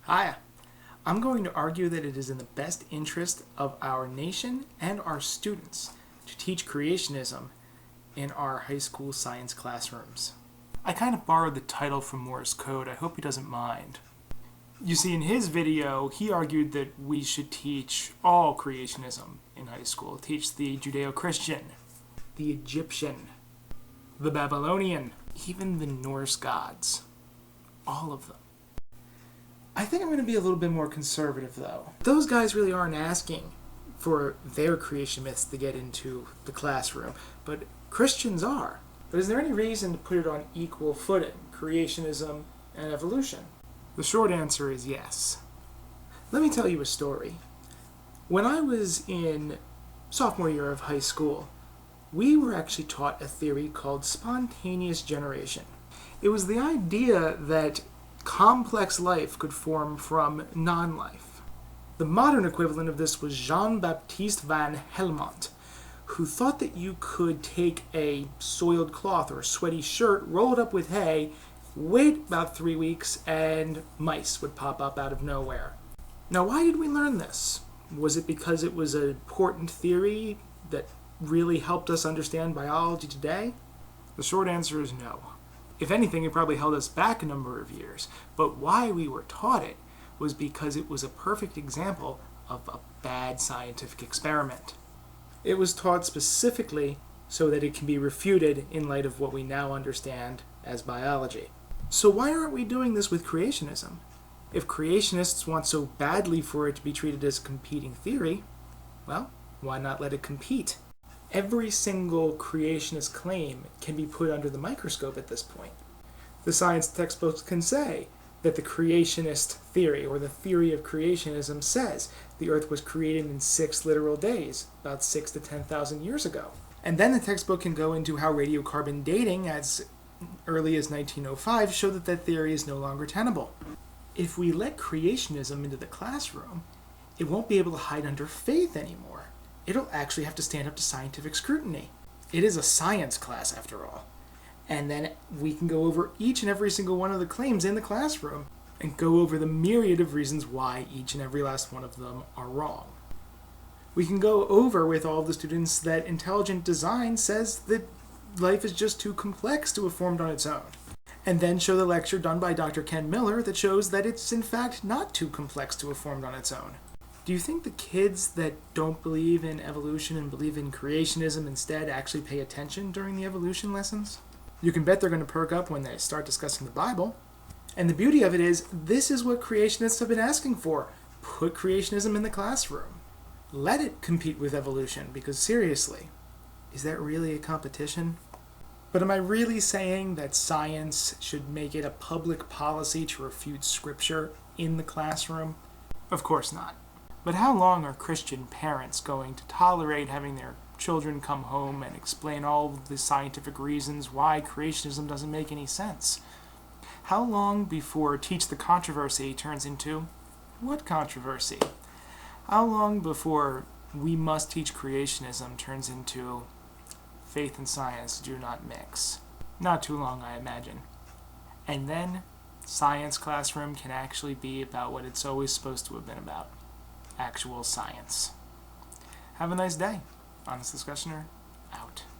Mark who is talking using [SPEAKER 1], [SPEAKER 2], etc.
[SPEAKER 1] Hi, I'm going to argue that it is in the best interest of our nation and our students to teach creationism in our high school science classrooms. I kind of borrowed the title from Morse code. I hope he doesn't mind. You see, in his video, he argued that we should teach all creationism in high school. Teach the Judeo-Christian, the Egyptian, the Babylonian, even the Norse gods. All of them. I think I'm going to be a little bit more conservative, though. Those guys really aren't asking for their creation myths to get into the classroom, but Christians are. But is there any reason to put it on equal footing, creationism and evolution? The short answer is yes. Let me tell you a story. When I was in sophomore year of high school, we were actually taught a theory called spontaneous generation. It was the idea that complex life could form from non-life. The modern equivalent of this was Jean-Baptiste van Helmont, who thought that you could take a soiled cloth or a sweaty shirt, roll it up with hay, wait about 3 weeks, and mice would pop up out of nowhere. Now, why did we learn this? Was it because it was an important theory that really helped us understand biology today? The short answer is no. If anything, it probably held us back a number of years. But why we were taught it was because it was a perfect example of a bad scientific experiment. It was taught specifically so that it can be refuted in light of what we now understand as biology. So why aren't we doing this with creationism? If creationists want so badly for it to be treated as a competing theory, well, why not let it compete? Every single creationist claim can be put under the microscope at this point. The science textbooks can say that the creationist theory, or the theory of creationism, says the Earth was created in 6 literal days, about 6,000 to 10,000 years ago. And then the textbook can go into how radiocarbon dating, as early as 1905, showed that that theory is no longer tenable. If we let creationism into the classroom, it won't be able to hide under faith anymore. It'll actually have to stand up to scientific scrutiny. It is a science class, after all. And then we can go over each and every single one of the claims in the classroom and go over the myriad of reasons why each and every last one of them are wrong. We can go over with all the students that intelligent design says that life is just too complex to have formed on its own. And then show the lecture done by Dr. Ken Miller that shows that it's in fact not too complex to have formed on its own. Do you think the kids that don't believe in evolution and believe in creationism instead actually pay attention during the evolution lessons? You can bet they're going to perk up when they start discussing the Bible. And the beauty of it is, this is what creationists have been asking for. Put creationism in the classroom. Let it compete with evolution, because seriously, is that really a competition? But am I really saying that science should make it a public policy to refute scripture in the classroom? Of course not. But how long are Christian parents going to tolerate having their children come home and explain all of the scientific reasons why creationism doesn't make any sense? How long before Teach the Controversy turns into what controversy? How long before We Must Teach Creationism turns into faith and science do not mix? Not too long, I imagine. And then science classroom can actually be about what it's always supposed to have been about. Actual science. Have a nice day. Honest Discussioner, out.